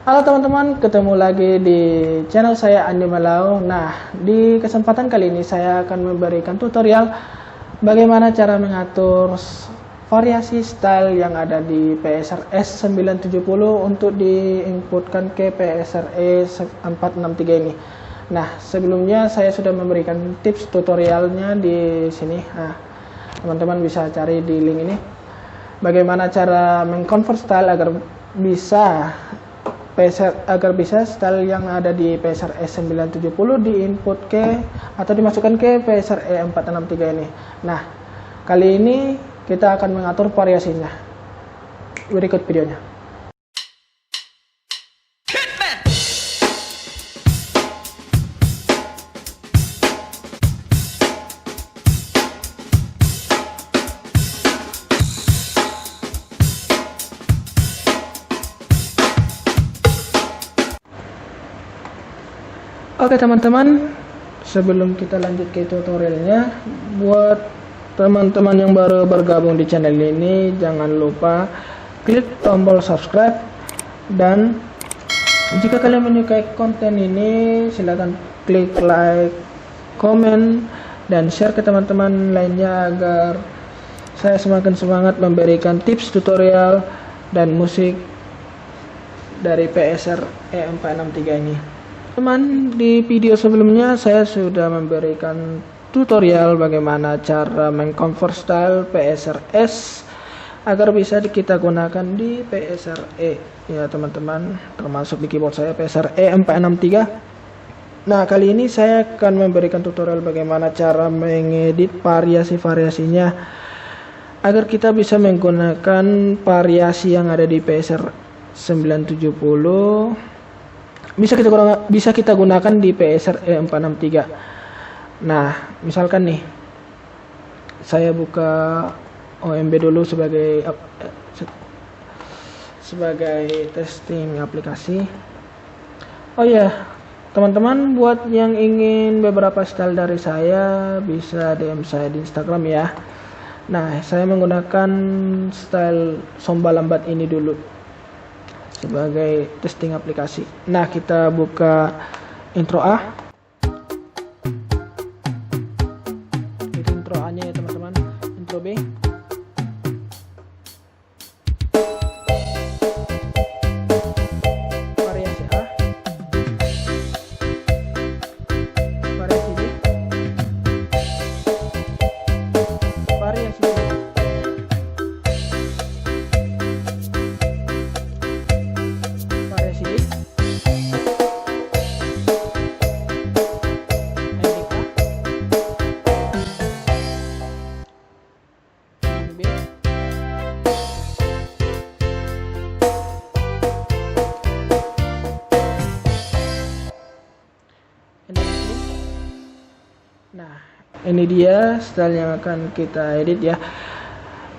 Halo teman-teman, ketemu lagi di channel saya Andi Malau. Nah, di kesempatan kali ini saya akan memberikan tutorial bagaimana cara mengatur variasi style yang ada di PSRS 970 untuk diinputkan ke PSRE 463 ini. Nah, sebelumnya saya sudah memberikan tips tutorialnya di sini. Nah, teman-teman bisa cari di link ini. Bagaimana cara mengconvert style agar bisa style yang ada di PSR S970 diinput ke atau dimasukkan ke PSR E463 ini. Nah, kali ini kita akan mengatur variasinya. Berikut videonya. Oke teman-teman, sebelum kita lanjut ke tutorialnya, buat teman-teman yang baru bergabung di channel ini, jangan lupa klik tombol subscribe, dan jika kalian menyukai konten ini silahkan klik like, komen, dan share ke teman-teman lainnya agar saya semakin semangat memberikan tips tutorial dan musik dari PSR E463 ini. Teman, di video sebelumnya saya sudah memberikan tutorial bagaimana cara mengconvert style PSRS agar bisa kita gunakan di PSRE ya teman-teman, termasuk di keyboard saya PSRE 463. Nah, kali ini saya akan memberikan tutorial bagaimana cara mengedit variasi-variasinya agar kita bisa menggunakan variasi yang ada di PSR 970 bisa kita gunakan di PSR E463. Nah, misalkan nih saya buka OMB dulu sebagai testing aplikasi. Oh ya, teman-teman, buat yang ingin beberapa style dari saya bisa DM saya di Instagram ya. Nah, saya menggunakan style somba lambat ini dulu sebagai testing aplikasi. Nah, kita buka intro A. Itu intro A-nya ya teman-teman. Intro B. Variasi A. Variasi B. Variasi B. Nah, ini dia style yang akan kita edit ya.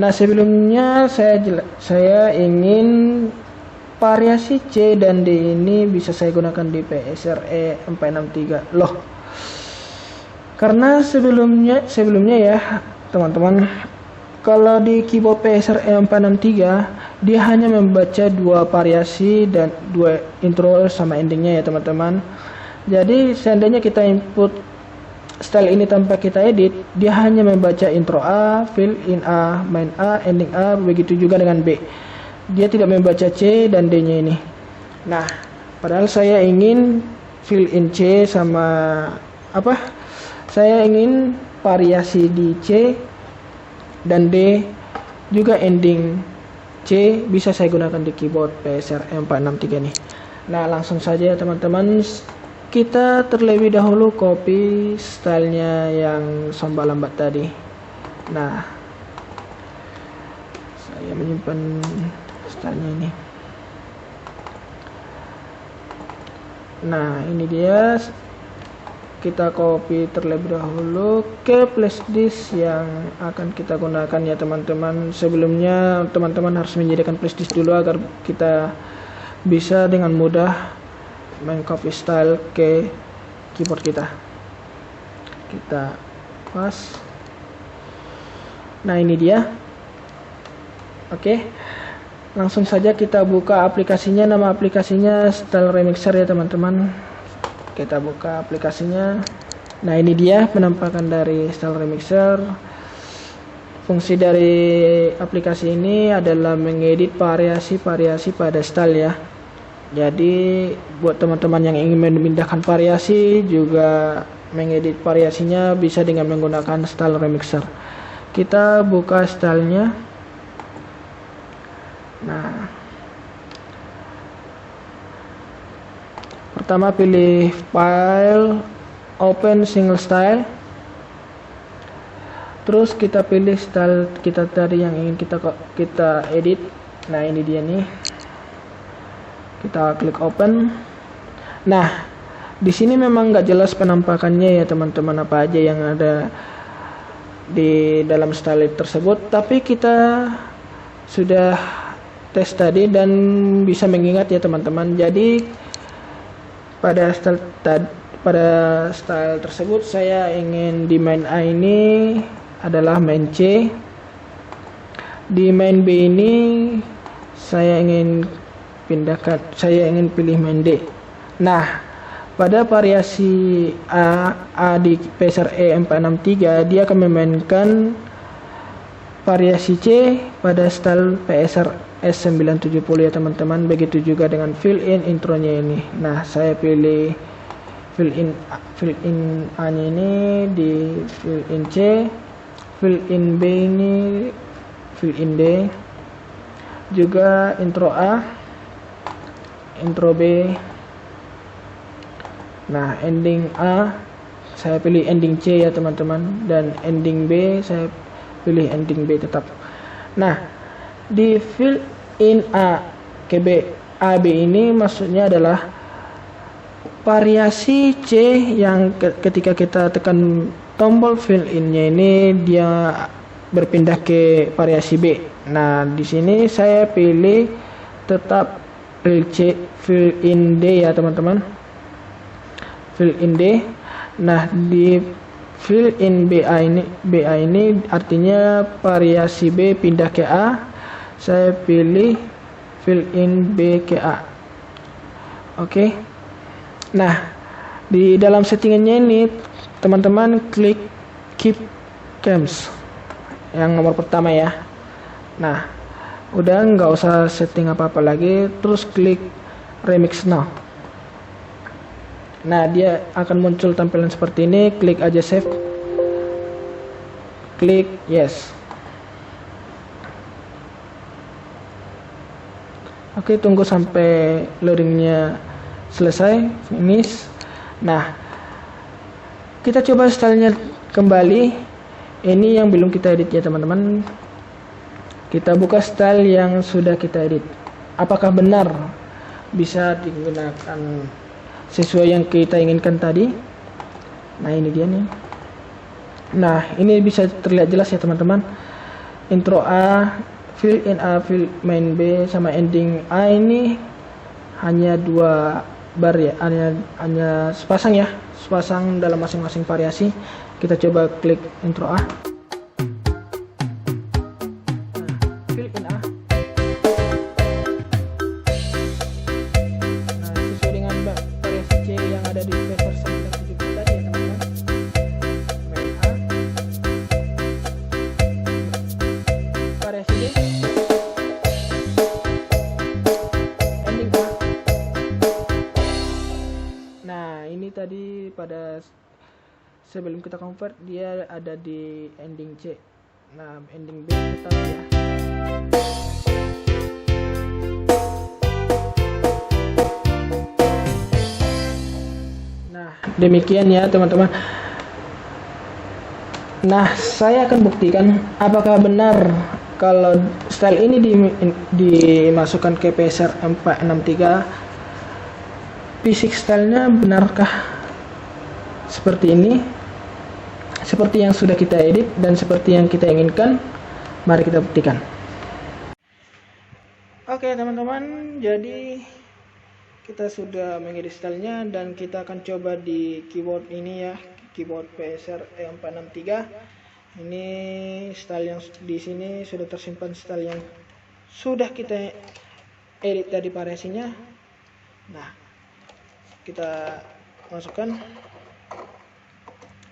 Nah, sebelumnya saya ingin variasi C dan D ini bisa saya gunakan di PSRE 463. Loh, karena sebelumnya ya teman-teman, kalau di keyboard PSRE 463 dia hanya membaca dua variasi dan dua intro sama endingnya ya teman-teman. Jadi seandainya kita input style ini tanpa kita edit, dia hanya membaca intro A, fill in A, main A, ending A, begitu juga dengan B. Dia tidak membaca C dan D-nya ini. Nah, padahal saya ingin fill in C sama apa? Saya ingin variasi di C dan D juga ending C bisa saya gunakan di keyboard PSR 463 ini. Nah, langsung saja teman-teman, kita terlebih dahulu copy stylenya yang somba lambat tadi. Nah, saya menyimpan stylenya ini. Nah, ini dia. Kita copy terlebih dahulu ke flashdisk yang akan kita gunakan ya teman-teman. Sebelumnya teman-teman harus menyediakan flashdisk dulu agar kita bisa dengan mudah mengcopy style ke keyboard kita. Kita pas. Nah, ini dia. Oke. Langsung saja kita buka aplikasinya. Nama aplikasinya Style Remixer ya teman-teman. Kita buka aplikasinya. Nah, ini dia penampakan dari Style Remixer. Fungsi dari aplikasi ini adalah mengedit variasi-variasi pada style ya. Jadi buat teman-teman yang ingin memindahkan variasi, juga mengedit variasinya bisa dengan menggunakan Style Remixer. Kita buka stylenya. Nah, pertama pilih file, open single style. Terus kita pilih style kita tadi yang ingin kita edit. Nah, ini dia nih. Kita klik open. Nah, di sini memang nggak jelas penampakannya ya teman-teman, apa aja yang ada di dalam style tersebut. Tapi kita sudah tes tadi dan bisa mengingat ya teman-teman. Jadi pada style tersebut saya ingin di main A ini adalah main C, di main B ini saya ingin pilih main D. Nah, pada variasi A di PSR E463 dia akan memainkan variasi C pada style PSR S970 ya teman-teman. Begitu juga dengan fill in intronya ini. Nah, saya pilih fill in A nya ini di fill in C, fill in B ini fill in D, juga intro A, intro B. Nah, ending A saya pilih ending C ya teman-teman, dan ending B saya pilih ending B tetap. Nah, di fill in A ke B, AB ini maksudnya adalah variasi C yang ketika kita tekan tombol fill in-nya ini dia berpindah ke variasi B. Nah, di sini saya pilih tetap fill in D ya teman-teman. Fill in D. Nah, di fill in BA ini artinya variasi B pindah ke A. Saya pilih fill in B ke A. Oke. Nah, di dalam settingannya ini teman-teman klik keep games yang nomor pertama ya. Nah, udah nggak usah setting apa-apa lagi, terus klik remix now. Nah, dia akan muncul tampilan seperti ini. Klik aja save, klik yes. Oke, tunggu sampai loadingnya selesai, finish. Nah, kita coba stylenya kembali. Ini yang belum kita edit ya teman-teman. Kita buka style yang sudah kita edit. Apakah benar bisa digunakan sesuai yang kita inginkan tadi? Nah, ini dia nih. Nah, ini bisa terlihat jelas ya teman-teman. Intro A, fill in A, fill main B, sama ending A ini hanya 2 bar ya, hanya sepasang ya, sepasang dalam masing-masing variasi. Kita coba klik intro A. Fill in A. Nah, sesuai dengan variasi C yang ada di paper 970 tadi ya teman-teman. Main A, variasi D, ending A. Nah, ini tadi pada sebelum kita convert dia ada di ending C. Nah, ending B tetap ya. Nah, demikian ya teman-teman. Nah, saya akan buktikan apakah benar kalau style ini dimasukkan ke PSR 463. Fisik stylenya benarkah seperti ini, seperti yang sudah kita edit dan seperti yang kita inginkan? Mari kita buktikan. Oke teman-teman, jadi kita sudah mengedit stylenya dan kita akan coba di keyboard ini ya, keyboard PSR E463. Ini style yang di sini sudah tersimpan style yang sudah kita edit tadi variasinya. Nah, kita masukkan.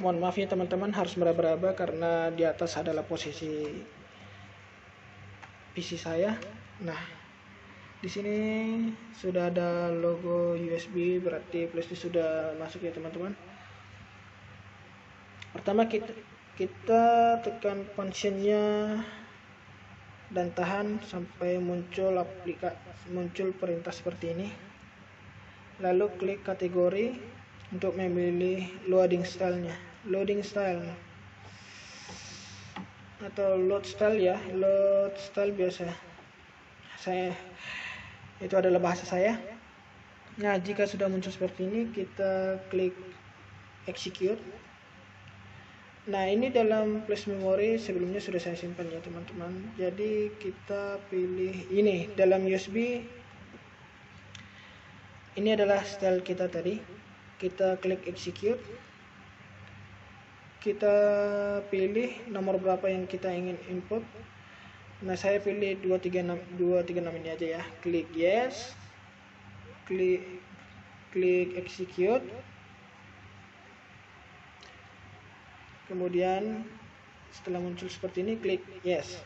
Mohon maaf ya teman-teman, harus meraba-raba karena di atas adalah posisi PC saya. Nah, di sini sudah ada logo USB, berarti flashdisk sudah masuk ya teman-teman. Pertama kita tekan functionnya dan tahan sampai muncul perintah seperti ini. Lalu klik kategori untuk memilih loading style atau load style ya, load style biasa. Itu adalah bahasa saya. Nah, jika sudah muncul seperti ini, kita klik execute. Nah, ini dalam flash memory sebelumnya sudah saya simpan ya teman-teman. Jadi kita pilih ini dalam USB. Ini adalah style kita tadi. Kita klik execute. Kita pilih nomor berapa yang kita ingin input. Nah, saya pilih 236 ini aja ya. Klik yes. Klik execute. Kemudian setelah muncul seperti ini, klik yes.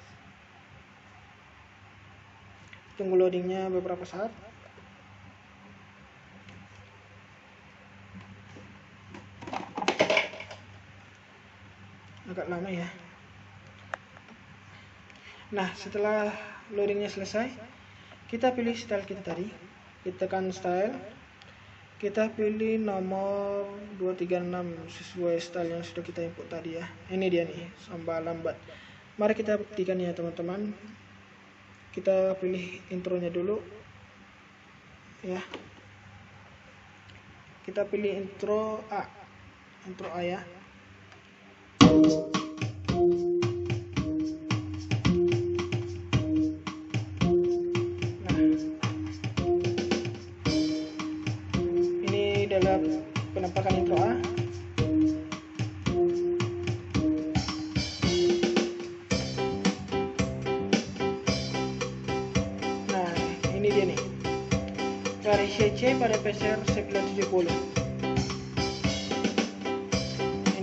Tunggu loadingnya beberapa saat. Agak lama ya. Nah, setelah loadingnya selesai, kita pilih style kita tadi. Kita tekan style. Kita pilih nomor 236 sesuai style yang sudah kita input tadi ya. Ini dia nih, sampai lambat. Mari kita buktikan ya teman-teman. Kita pilih intronya dulu ya. Kita pilih intro A ya. Adalah penampakan intro A. Nah, ini dia nih, variasi C pada PCR 970.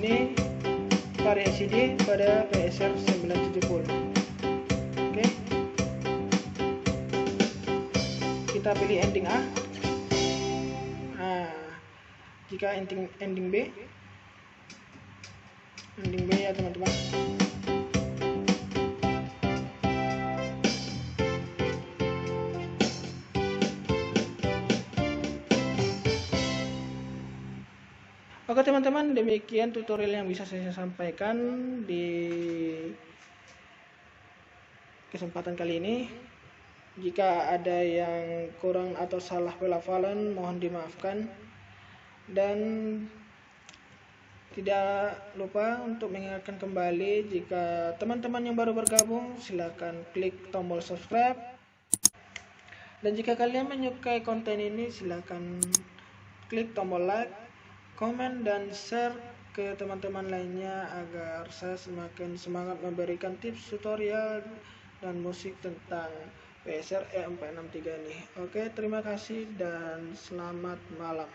Ini variasi D pada PSR 970. Oke, kita pilih ending A. Jika ending B ya teman-teman. Oke teman-teman, demikian tutorial yang bisa saya sampaikan di kesempatan kali ini. Jika ada yang kurang atau salah pelafalan, mohon dimaafkan. Dan tidak lupa untuk mengingatkan kembali, jika teman-teman yang baru bergabung, silakan klik tombol subscribe. Dan jika kalian menyukai konten ini, silakan klik tombol like, komen, dan share ke teman-teman lainnya agar saya semakin semangat memberikan tips tutorial dan musik tentang PSR E463 ini. Oke, terima kasih dan selamat malam.